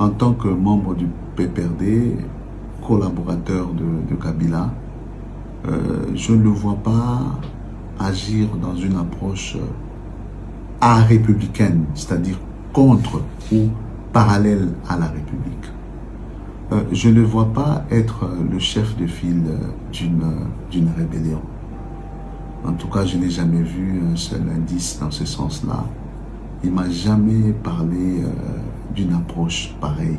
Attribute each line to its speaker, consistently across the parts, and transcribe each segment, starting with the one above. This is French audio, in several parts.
Speaker 1: en tant que membre du PPRD, collaborateur de Kabila, je ne le vois pas agir dans une approche républicaine, c'est-à-dire contre ou parallèle à la République. Je ne le vois pas être le chef de file d'une rébellion. En tout cas, je n'ai jamais vu un seul indice dans ce sens-là. Il ne m'a jamais parlé d'une approche pareille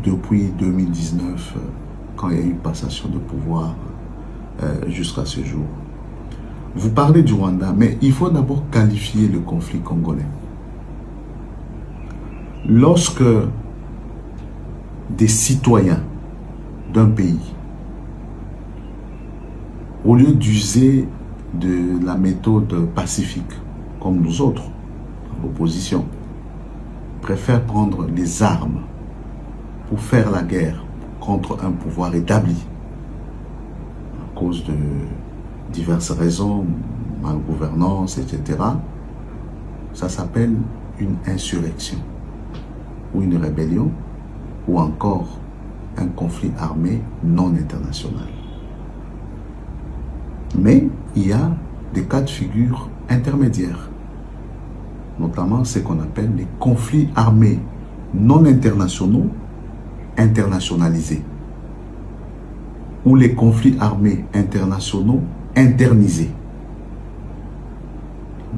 Speaker 1: depuis 2019, quand il y a eu passation de pouvoir jusqu'à ce jour. Vous parlez du Rwanda, mais il faut d'abord qualifier le conflit congolais. Lorsque des citoyens d'un pays, au lieu d'user de la méthode pacifique, comme nous autres, l'opposition, préfèrent prendre les armes pour faire la guerre contre un pouvoir établi, à cause de diverses raisons, malgouvernance, etc., ça s'appelle une insurrection, ou une rébellion, ou encore un conflit armé non international. Mais il y a des cas de figure intermédiaires, notamment ce qu'on appelle les conflits armés non internationaux internationalisés, ou les conflits armés internationaux internisés.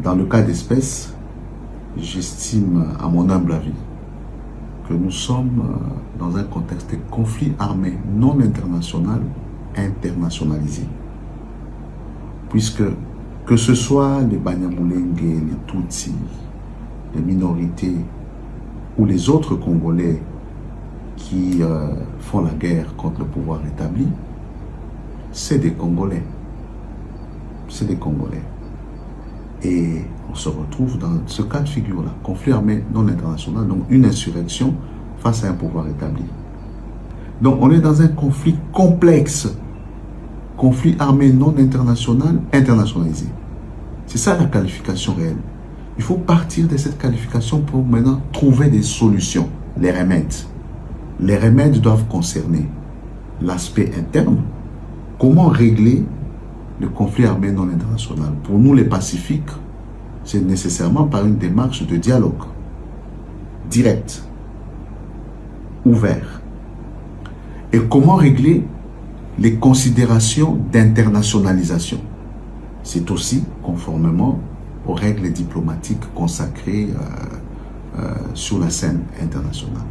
Speaker 1: Dans le cas d'espèce, j'estime, à mon humble avis, que nous sommes dans un contexte de conflit armé non international internationalisé. Puisque, que ce soit les Banyamulenge, les Tutsis, les minorités ou les autres Congolais qui font la guerre contre le pouvoir établi, c'est des Congolais. C'est des Congolais. Et on se retrouve dans ce cas de figure-là, conflit armé non international, donc une insurrection face à un pouvoir établi. Donc on est dans un conflit complexe, conflit armé non international, internationalisé. C'est ça la qualification réelle. Il faut partir de cette qualification pour maintenant trouver des solutions, les remèdes. Les remèdes doivent concerner l'aspect interne, comment régler le conflit armé non international. Pour nous, les pacifiques, c'est nécessairement par une démarche de dialogue, direct, ouvert. Et comment régler les considérations d'internationalisation. C'est aussi conformément aux règles diplomatiques consacrées sur la scène internationale.